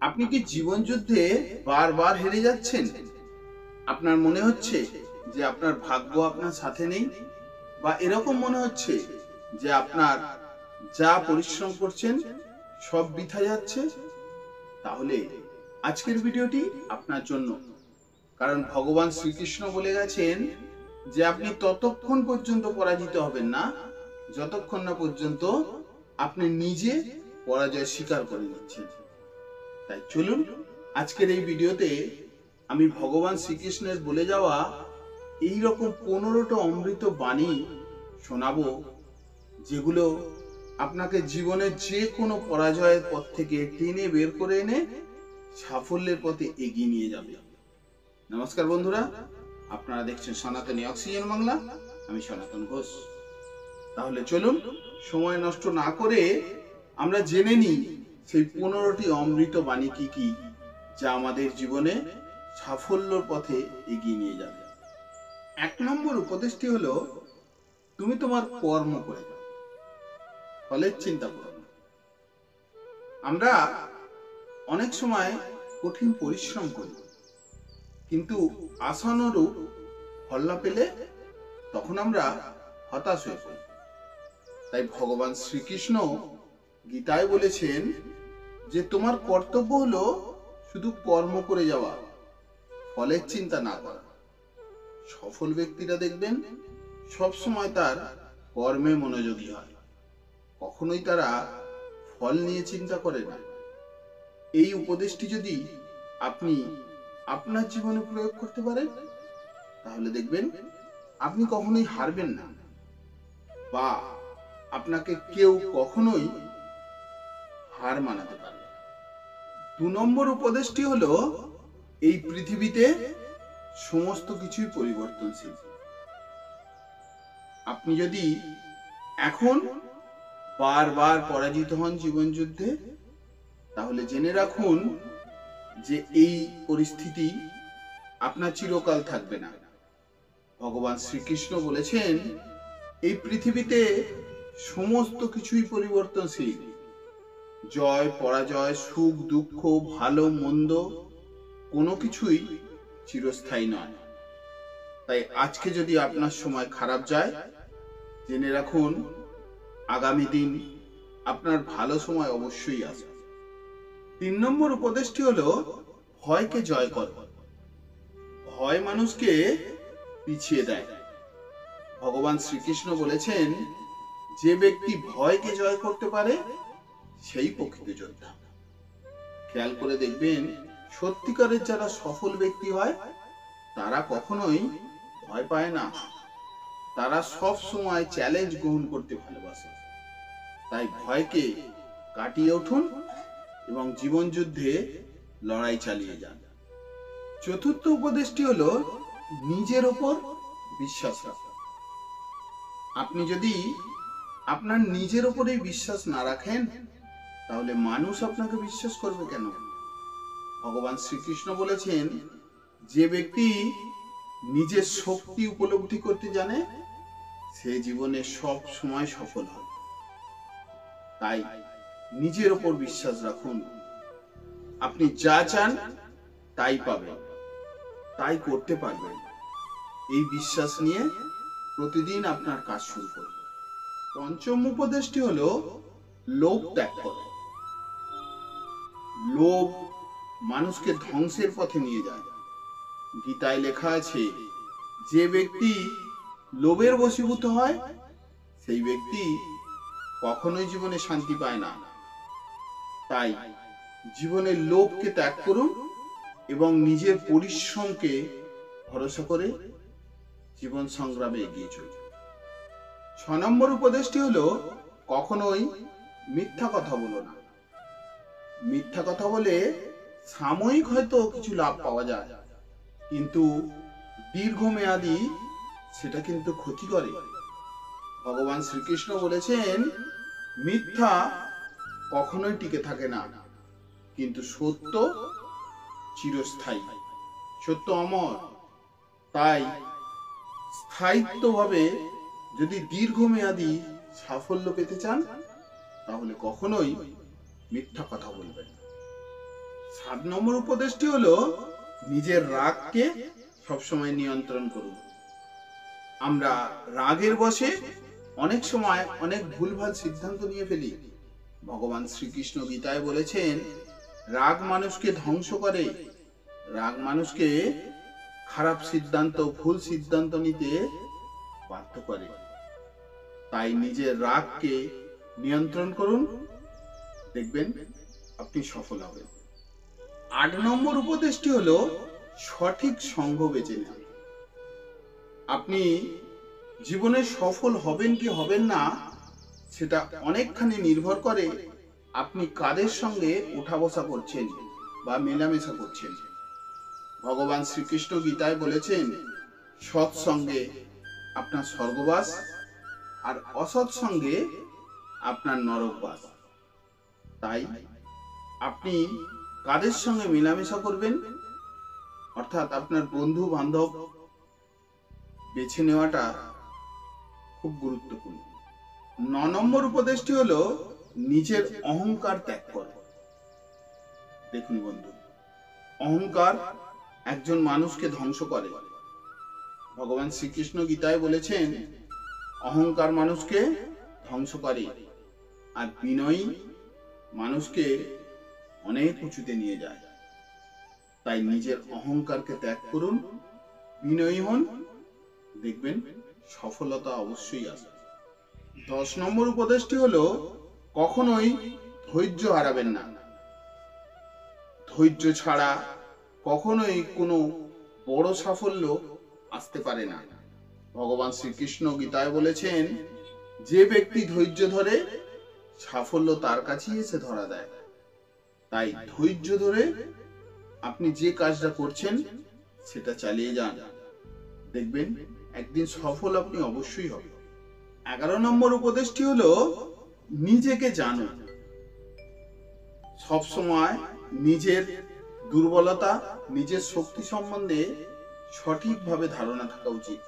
আপনি কি জীবন যুদ্ধে বারবার হেরে যাচ্ছেন? আপনার মনে হচ্ছে যে আপনার ভাগ্য আপনার সাথে নেই, বা এরকম মনে হচ্ছে যে আপনার যা পরিশ্রম করছেন সব বৃথা যাচ্ছে? তাহলে আজকের ভিডিওটি আপনার জন্য। কারণ ভগবান শ্রীকৃষ্ণ বলে গেছেন যে আপনি ততক্ষণ পর্যন্ত পরাজিত হবেন না যতক্ষণ না পর্যন্ত আপনি নিজে পরাজয় স্বীকার করে নিচ্ছেন। তাই চলুন আজকের এই ভিডিওতে আমি ভগবান শ্রীকৃষ্ণের বলে যাওয়া এই রকম 15টা অমৃত বাণী শোনাবো, যেগুলো আপনাকে জীবনের যে কোনো পরাজয়ের পথ থেকে টেনে বের করে এনে সাফল্যের পথে এগিয়ে নিয়ে যাবে। নমস্কার বন্ধুরা, আপনারা দেখছেন সনাতনী অক্সিজেন বাংলা। আমি সনাতন ঘোষ। তাহলে চলুন সময় নষ্ট না করে আমরা জেনে নিই সেই 15টি অমৃত বাণী কি কি, যা আমাদের জীবনে সাফল্যর পথে এগিয়ে নিয়ে যাবে। 1 নম্বর উপদেশটি হলো, তুমি তোমার কর্ম করে যাও, ফলের চিন্তা করো না। আমরা অনেক সময় কঠিন পরিশ্রম করি, কিন্তু আশানুরূপ ফল না পেলে তখন আমরা হতাশ হয়ে পড়ি। তাই ভগবান শ্রীকৃষ্ণ গীতায় বলেছেন যে তোমার কর্তব্য হলো শুধু কর্ম করে যাওয়া, ফলের চিন্তা না করা। সফল ব্যক্তিরা দেখবেন সব সময় তার কর্মে মনোযোগী হয়, কখনোই তারা ফল নিয়ে চিন্তা করে না। এই উপদেশটি যদি আপনি আপনার জীবনে প্রয়োগ করতে পারেন, তাহলে দেখবেন আপনি কখনোই হারবেন না, বা আপনাকে কেউ কখনোই হার মানাতে পারবে না। 2 নম্বর উপদেশটি হলো, এই পৃথিবীতে সমস্ত কিছুই পরিবর্তনশীল। আপনি যদি এখন বারবার পরাজিত হন জীবন যুদ্ধে, তাহলে জেনে রাখুন যে এই পরিস্থিতি আপনার চিরকাল থাকবে না। ভগবান শ্রীকৃষ্ণ বলেছেন এই পৃথিবীতে সমস্ত কিছুই পরিবর্তনশীল। জয় পরাজয়, সুখ দুঃখ, ভালো মন্দ, কোনো কিছুই চিরস্থায়ী নয়। তাই আজকে যদি আপনার সময় খারাপ যায়, জেনে রাখুন আগামী দিন আপনার ভালো সময় অবশ্যই আসবে। 3 নম্বর উপদেশটি হলো, ভয়কে জয় করো। ভয় মানুষকে পিছিয়ে দেয়। ভগবান শ্রীকৃষ্ণ বলেছেন যে ব্যক্তি ভয়কে জয় করতে পারে সেই প্রকৃত যোদ্ধা। খেয়াল করে দেখবেন সত্যিকারের যারা সফল ব্যক্তি হয় তারা কখনোই ভয় পায় না। তারা সব সময় চ্যালেঞ্জ গ্রহণ করতে ভালোবাসে। তাই ভয়কে কাটিয়ে উঠুন এবং জীবন যুদ্ধে লড়াই চালিয়ে যান। 4র্থ উপদেশটি হলো, নিজের ওপর বিশ্বাস রাখা। আপনি যদি আপনার নিজের ওপরেই বিশ্বাস না রাখেন, তাহলে মানুষ আপনাকে বিশ্বাস করবে কেন? ভগবান শ্রীকৃষ্ণ বলেছেন যে ব্যক্তি নিজের শক্তি উপলব্ধি করতে জানে সে জীবনে সব সময় সফল হয়। তাই নিজের ওপর বিশ্বাস রাখুন। আপনি যা চান তাই পাবেন, তাই করতে পারবেন। এই বিশ্বাস নিয়ে প্রতিদিন আপনার কাজ শুরু করুন। 5ম উপদেশটি হলো, লোভ ত্যাগ করো। লোভ মানুষকে ধ্বংসের পথে নিয়ে যায়। গীতায় লেখা আছে যে ব্যক্তি লোভের বশীভূত হয় সেই ব্যক্তি কখনোই জীবনে শান্তি পায় না। তাই জীবনে লোভকে ত্যাগ করুন এবং নিজের পরিশ্রমকে ভরসা করে জীবন সংগ্রামে এগিয়ে চলুন। 6 নম্বর উপদেশটি হলো, কখনোই মিথ্যা কথা বলো না। মিথ্যা কথা বলে সাময়িক হয়তো কিছু লাভ পাওয়া যায়, কিন্তু দীর্ঘমেয়াদী সেটা কিন্তু ক্ষতি করে। ভগবান শ্রীকৃষ্ণ বলেছেন মিথ্যা কখনোই টিকে থাকে না, কিন্তু সত্য চিরস্থায়ী, সত্য অমর। তাই স্থায়িত্বভাবে যদি দীর্ঘমেয়াদী সাফল্য পেতে চান, তাহলে কখনোই মিথ্যা কথা বলবেন না। 7 নম্বর উপদেশটি হলো নিজের রাগকে সবসময় নিয়ন্ত্রণ করুন। আমরা রাগের বশে অনেক সময় অনেক ভুলভাল সিদ্ধান্ত নিয়ে ফেলি। ভগবান শ্রীকৃষ্ণ গীতায় বলেছেন, রাগ মানুষকে ধ্বংস করে, রাগ মানুষকে খারাপ সিদ্ধান্ত, ভুল সিদ্ধান্ত নিতে বাধ্য করে। তাই নিজের রাগকে নিয়ন্ত্রণ করুন, দেখবেন আপনি সফল হবেন। 8 নম্বর উপদেশটি হলো সঠিক সঙ্গ বেছে নেওয়া। আপনি জীবনে সফল হবেন কি হবেন না, সেটা অনেকখানি নির্ভর করে আপনি কাদের সঙ্গে ওঠা বসা করছেন বা মেলামেশা করছেন। ভগবান শ্রীকৃষ্ণ গীতায় বলেছেন, সৎ সঙ্গে আপনার স্বর্গবাস, আর অসৎ সঙ্গে আপনার নরকবাস। তাই আপনি কাদের সঙ্গে মেলামেশা করবেন, অর্থাৎ আপনার বন্ধু বান্ধব বেছে নেওয়াটা খুব গুরুত্বপূর্ণ। 9 নম্বর উপদেশটি হলো নিজের অহংকার ত্যাগ করো। দেখুন বন্ধু, অহংকার একজন মানুষকে ধ্বংস করে। ভগবান শ্রীকৃষ্ণ গীতায় বলেছেন, অহংকার মানুষকে ধ্বংস করে, আর বিনয়ী মানুষকে অনেক উঁচুতে নিয়ে যায়। তাই নিজের অহংকারকে ত্যাগ করুন, বিনয়ী হন, দেখবেন সফলতা অবশ্যই আসবে। 10 নম্বর উপদেশটি হলো কখনোই ধৈর্য হারাবেন না। ধৈর্য ছাড়া কখনোই কোনো বড় সাফল্য আসতে পারে না। ভগবান শ্রীকৃষ্ণ গীতায় বলেছেন, যে ব্যক্তি ধৈর্য ধরে সাফল্য তার কাছেই এসে ধরা দেয়। তাই ধৈর্য ধরে আপনি যে কাজটা করছেন সেটা চালিয়ে যান, দেখবেন একদিন সফল আপনি অবশ্যই হবেন। 11 নম্বর উপদেশটি হলো নিজেকে জানো। সবসময় নিজের দুর্বলতা, নিজের শক্তি সম্বন্ধে সঠিকভাবে ধারণা থাকা উচিত।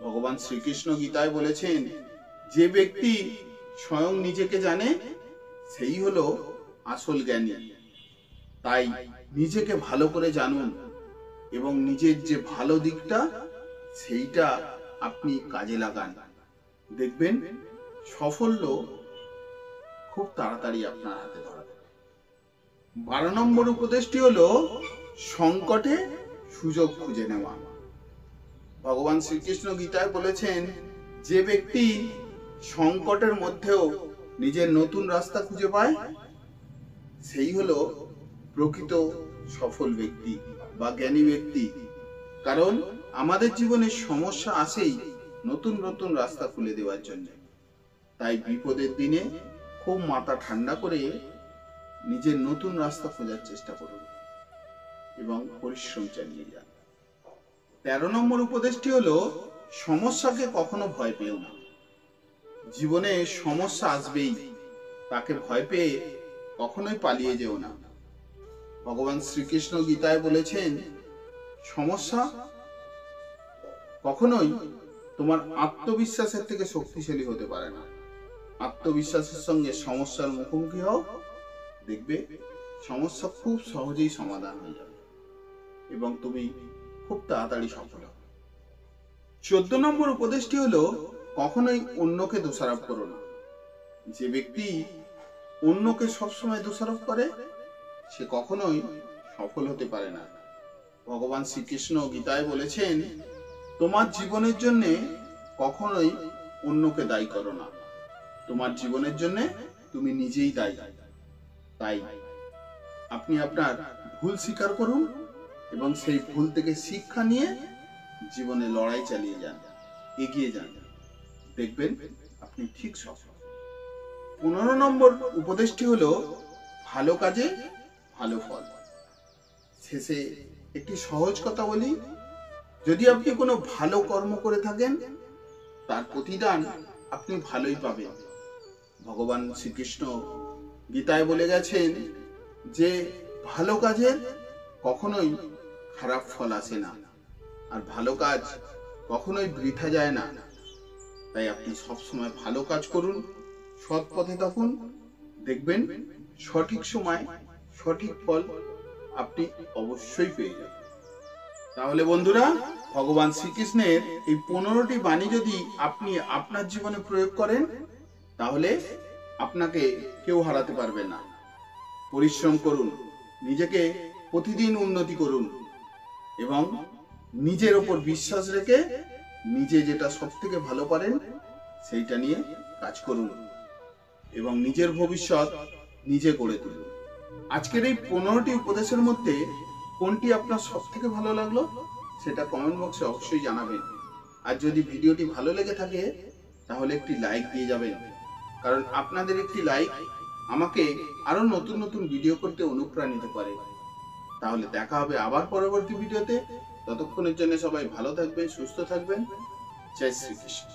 ভগবান শ্রীকৃষ্ণ গীতায় বলেছেন, যে ব্যক্তি স্বয়ং নিজেকে জানে সেই হলো আসল জ্ঞানী। তাই নিজেকে ভালো করে জানুন এবং নিজের যে ভালো দিকটা সেইটা আপনি কাজে লাগান, দেখবেন সাফল্য খুব তাড়াতাড়ি আপনার হাতে ধরা দেবে। 12 নম্বর উপদেশটি হলো সংকটে সুযোগ খুঁজে নেওয়া। ভগবান শ্রীকৃষ্ণ গীতায় বলেছেন, যে ব্যক্তি সংকটের মধ্যেও নিজের নতুন রাস্তা খুঁজে পায় সেই হলো প্রকৃত সফল ব্যক্তি বা জ্ঞানী ব্যক্তি। কারণ আমাদের জীবনে সমস্যা আসেই নতুন নতুন রাস্তা খুলে দেওয়ার জন্য। তাই বিপদের দিনে খুব মাথা ঠান্ডা করে নিজের নতুন রাস্তা খোঁজার চেষ্টা করুন এবং পরিশ্রম চালিয়ে যান। 13 নম্বর উপদেশটি হলো সমস্যাকে কখনো ভয় পেও না। জীবনে সমস্যা আসবেই, তাকে ভয় পেয়ে কখনোই পালিয়ে যেও না। ভগবান শ্রীকৃষ্ণ গীতায় বলেছেন, সমস্যা কখনোই তোমার আত্মবিশ্বাসের থেকে শক্তিশালী হতে পারে না। আত্মবিশ্বাসের সঙ্গে সমস্যার মুখোমুখি হও, দেখবে সমস্যা খুব সহজেই সমাধান হয়ে যাবে এবং তুমি খুব তাড়াতাড়ি সফল হবে। 14 নম্বর উপদেশটি হলো কখনোই অন্যকে দোষারোপ করো না। যে ব্যক্তি অন্যকে সবসময় দোষারোপ করে সে কখনোই সফল হতে পারে না। ভগবান শ্রীকৃষ্ণ গীতায় বলেছেন, তোমার জীবনের জন্য কখনোই অন্যকে দায়ী করো না, তোমার জীবনের জন্য তুমি নিজেই দায়ী। তাই আপনি আপনার ভুল স্বীকার করুন এবং সেই ভুল থেকে শিক্ষা নিয়ে জীবনে লড়াই চালিয়ে যান, এগিয়ে যান, দেখবেন আপনি ঠিক সফল। 15 নম্বর উপদেশটি হলো ভালো কাজে ভালো ফল। শেষে একটি সহজ কথা বলি, যদি আপনি কোনো ভালো কর্ম করে থাকেন তার প্রতিদান আপনি ভালোই পাবেন। ভগবান শ্রীকৃষ্ণ গীতায় বলে গেছেন যে ভালো কাজের কখনোই খারাপ ফল আসে না, আর ভালো কাজ কখনোই বৃথা যায় না। তাই আপনি সবসময় ভালো কাজ করুন, সৎ পথে থাকুন, দেখবেন সঠিক সময় সঠিক ফল আপনি অবশ্যই পেয়ে যাবেন। তাহলে বন্ধুরা, ভগবান শ্রীকৃষ্ণের এই 15টি বাণী যদি আপনি আপনার জীবনে প্রয়োগ করেন, তাহলে আপনাকে কেউ হারাতে পারবে না। পরিশ্রম করুন, নিজেকে প্রতিদিন উন্নতি করুন এবং নিজের ওপর বিশ্বাস রেখে নিজে যেটা সব থেকে ভালো পারেন সেইটা নিয়ে কাজ করুন এবং নিজের ভবিষ্যৎ নিজে গড়ে তুলুন। আজকের এই 15টি উপদেশের মধ্যে কোনটি আপনার সব থেকে ভালো লাগলো সেটা কমেন্ট বক্সে অবশ্যই জানাবেন। আর যদি ভিডিওটি ভালো লেগে থাকে তাহলে একটি লাইক দিয়ে যাবেন, কারণ আপনাদের একটি লাইক আমাকে আরো নতুন নতুন ভিডিও করতে অনুপ্রাণিত করে। তাহলে দেখা হবে আবার পরবর্তী ভিডিওতে। ততক্ষণের জন্য সবাই ভালো থাকবেন, সুস্থ থাকবেন। জয় শ্রীকৃষ্ণ।